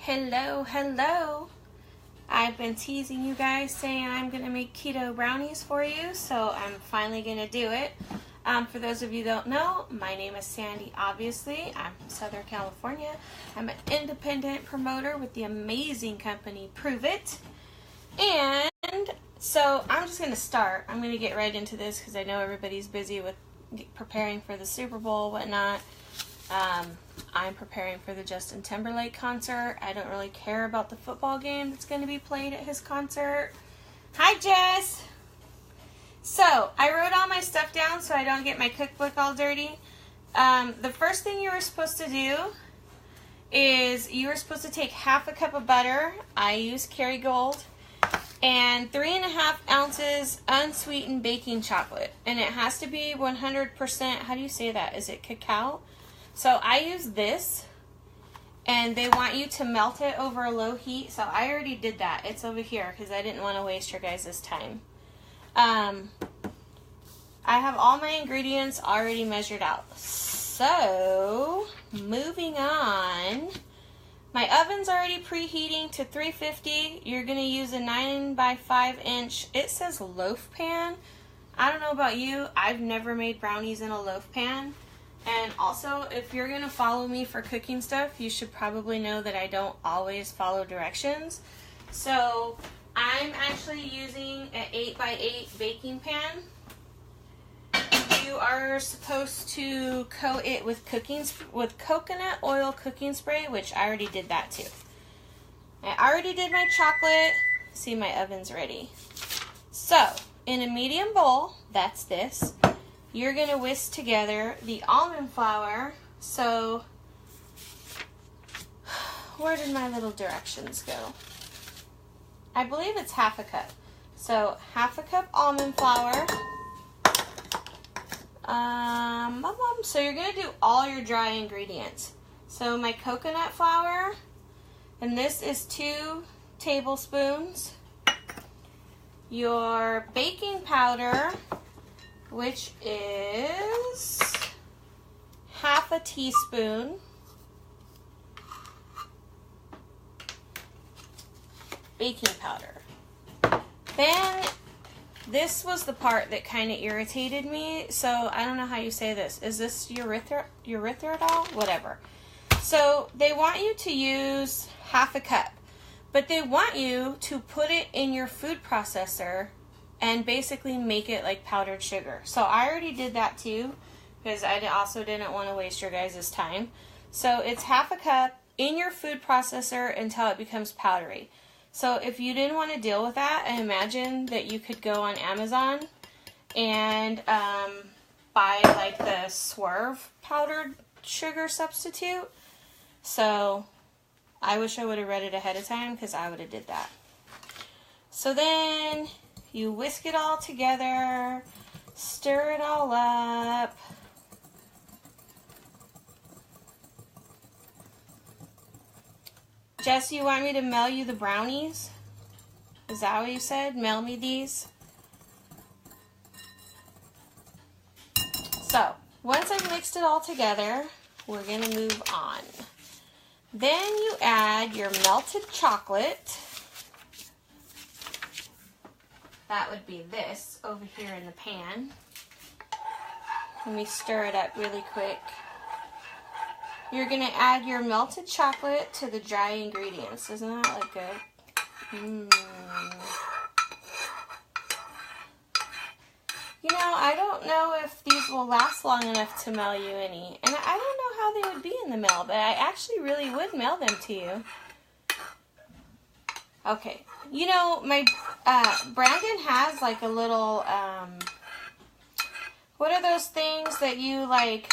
Hello, hello. I've been teasing you guys saying I'm going to make keto brownies for you, so I'm finally going to do it. For those of you who don't know, my name is Sandy, obviously. I'm from Southern California. I'm an independent promoter with the amazing company Prove It. And so I'm just going to start. I'm going to get right into this because I know everybody's busy with preparing for the Super Bowl, whatnot. I'm preparing for the Justin Timberlake concert. I don't really care about the football game that's going to be played at his concert. Hi, Jess! So, I wrote all my stuff down so I don't get my cookbook all dirty. The first thing you were supposed to do is you were supposed to take half a cup of butter. I use Kerrygold. And 3.5 ounces unsweetened baking chocolate. And it has to be 100%, how do you say that? Is it cacao? So I use this, and they want you to melt it over a low heat. So I already did that. It's over here because I didn't want to waste your guys' time. I have all my ingredients already measured out. So, moving on. My oven's already preheating to 350. You're going to use a 9 by 5 inch. It says loaf pan. I don't know about you. I've never made brownies in a loaf pan. And also, if you're going to follow me for cooking stuff, you should probably know that I don't always follow directions. So, I'm actually using an 8 by 8 baking pan. You are supposed to coat it with coconut oil cooking spray, which I already did that too. I already did my chocolate. See, my oven's ready. So, in a medium bowl, that's this, you're going to whisk together the almond flour. So, where did my little directions go? I believe it's half a cup. So, half a cup almond flour. So you're going to do all your dry ingredients. So my coconut flour, and this is 2 tablespoons. Your baking powder, which is half a teaspoon. Baking powder. Then this was the part that kind of irritated me, so I don't know how you say this. Is this erythritol? Whatever. So they want you to use half a cup, but they want you to put it in your food processor and basically make it like powdered sugar. So I already did that too, because I also didn't want to waste your guys' time. So it's half a cup in your food processor until it becomes powdery. So if you didn't want to deal with that, I imagine that you could go on Amazon and buy like the Swerve powdered sugar substitute. So I wish I would have read it ahead of time because I would have did that. So then you whisk it all together, stir it all up. Jess, you want me to mail you the brownies? Is that what you said? Mail me these? So, once I've mixed it all together, we're going to move on. Then you add your melted chocolate. That would be this over here in the pan. Let me stir it up really quick. You're going to add your melted chocolate to the dry ingredients. Isn't that like good? You know, I don't know if these will last long enough to mail you any. And I don't know how they would be in the mail, but I actually really would mail them to you. Okay. You know, my Brandon has like a little, what are those things that you like...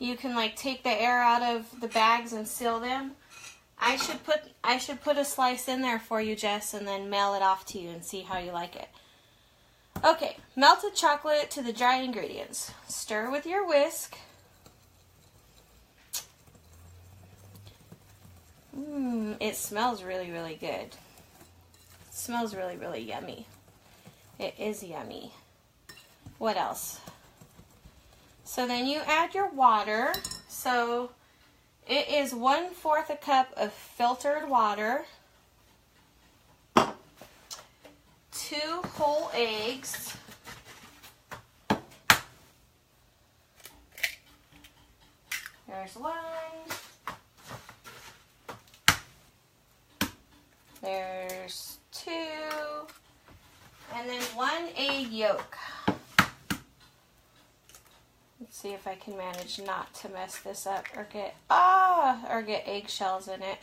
You can like take the air out of the bags and seal them. I should put a slice in there for you, Jess, and then mail it off to you and see how you like it. Okay, melted chocolate to the dry ingredients. Stir with your whisk. It smells really, really good. It smells really, really yummy. It is yummy. What else? So then you add your water. So It is 1/4 a cup of filtered water, 2 whole eggs, there's 1, there's 2, and then 1 egg yolk. Let's see if I can manage not to mess this up or get eggshells in it.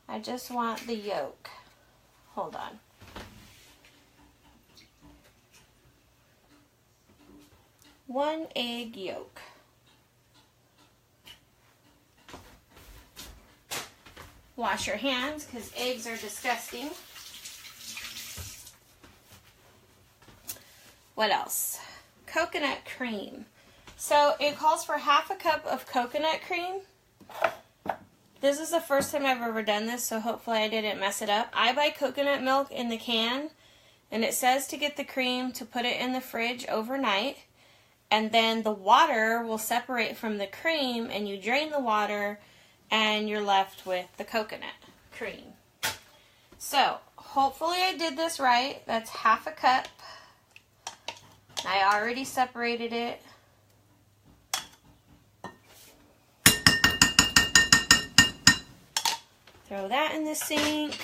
I just want the yolk. Hold on. One egg yolk. Wash your hands because eggs are disgusting. What else? Coconut cream. So it calls for 1/2 cup of coconut cream. This is the first time I've ever done this, so hopefully I didn't mess it up. I buy coconut milk in the can, and it says to get the cream to put it in the fridge overnight, and then the water will separate from the cream, and you drain the water, and you're left with the coconut cream. So hopefully I did this right. That's 1/2 cup. I already separated it. Throw that in the sink.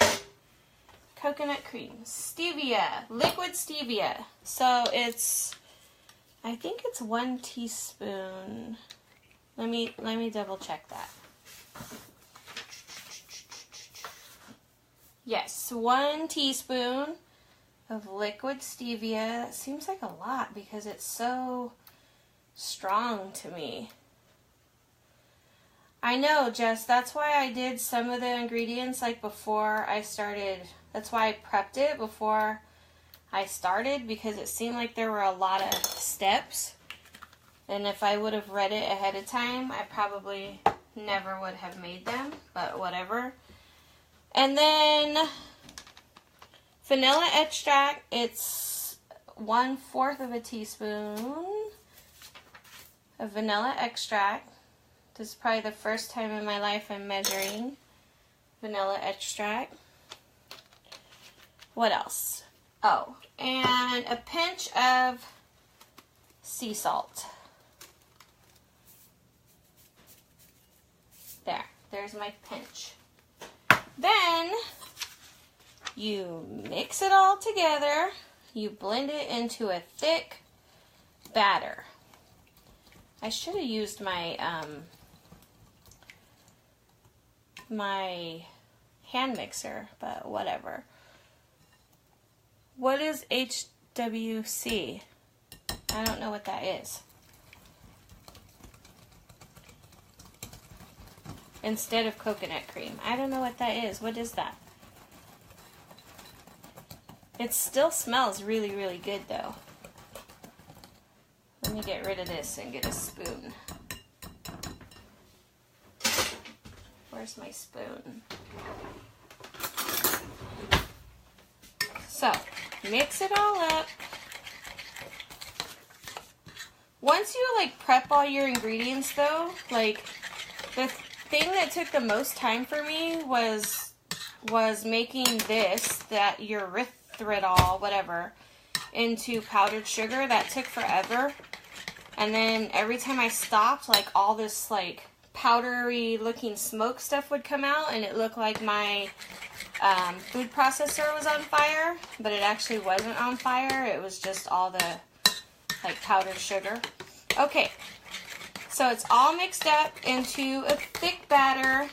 Coconut cream. Stevia. Liquid stevia. So I think it's 1 teaspoon. Let me double check that. Yes, 1 teaspoon of liquid stevia. That seems like a lot because it's so strong to me. I know, Jess, that's why I did some of the ingredients like before I started. That's why I prepped it before I started, because it seemed like there were a lot of steps. And if I would have read it ahead of time, I probably never would have made them, but whatever. And then vanilla extract, it's 1/4 of a teaspoon of vanilla extract. This is probably the first time in my life I'm measuring vanilla extract. What else? Oh, and a pinch of sea salt. There's my pinch. Then you mix it all together. You blend it into a thick batter. I should have used my my hand mixer, but whatever. What is HWC? I don't know what that is. Instead of coconut cream. I don't know what that is. What is that? It still smells really, really good though. Let me get rid of this and get a spoon. Where's my spoon? So, mix it all up. Once you like prep all your ingredients though, like the thing that took the most time for me was making this, that erythritol, whatever, into powdered sugar. That took forever. And then every time I stopped, like all this like powdery looking smoke stuff would come out, and it looked like my food processor was on fire, but it actually wasn't on fire. It was just all the like powdered sugar. Okay, so it's all mixed up into a thick batter.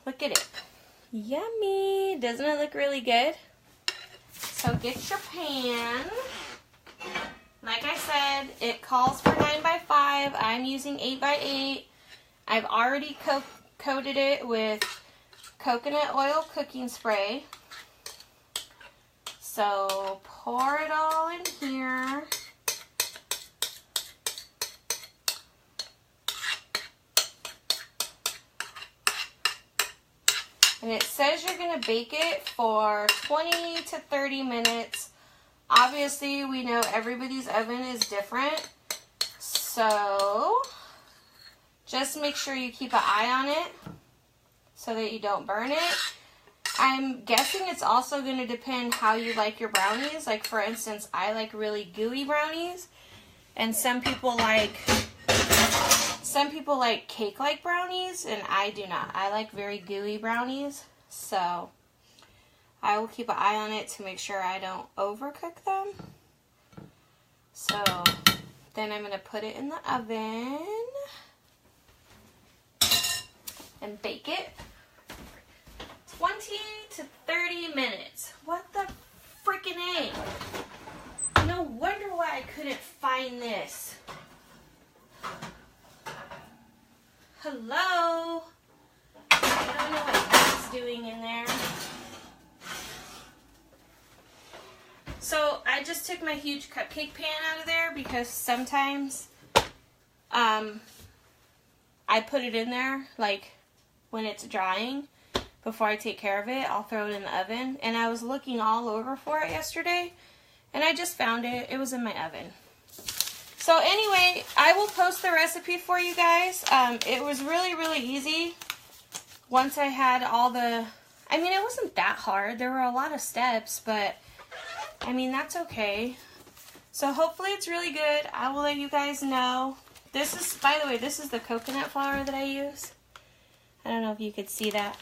Look at it. Yummy. Doesn't it look really good? So get your pan. Like I said, it calls for 9x5. I'm using 8x8. I've already coated it with coconut oil cooking spray. So pour it all in here. And it says you're going to bake it for 20 to 30 minutes. Obviously, we know everybody's oven is different. So just make sure you keep an eye on it so that you don't burn it. I'm guessing it's also going to depend how you like your brownies. Like, for instance, I like really gooey brownies, and some people like cake-like brownies, and I do not. I like very gooey brownies, so I will keep an eye on it to make sure I don't overcook them. So then I'm going to put it in the oven and bake it 20 to 30 minutes. What the freaking A? No wonder why I couldn't find this. Hello? I don't know what that's doing in there. So I just took my huge cupcake pan out of there because sometimes I put it in there like when it's drying. Before I take care of it, I'll throw it in the oven. And I was looking all over for it yesterday, and I just found it. It was in my oven. So anyway, I will post the recipe for you guys. It was really, really easy once I had all the... I mean, it wasn't that hard. There were a lot of steps, but I mean, that's okay. So hopefully it's really good. I will let you guys know. This is, by the way, this is the coconut flour that I use. I don't know if you could see that.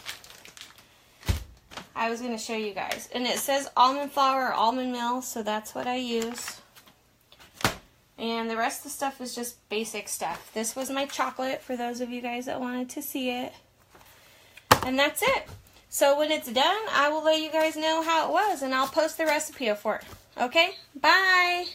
I was going to show you guys. And it says almond flour or almond meal, so that's what I use. And the rest of the stuff is just basic stuff. This was my chocolate for those of you guys that wanted to see it. And that's it. So when it's done, I will let you guys know how it was, and I'll post the recipe for it. Okay? Bye!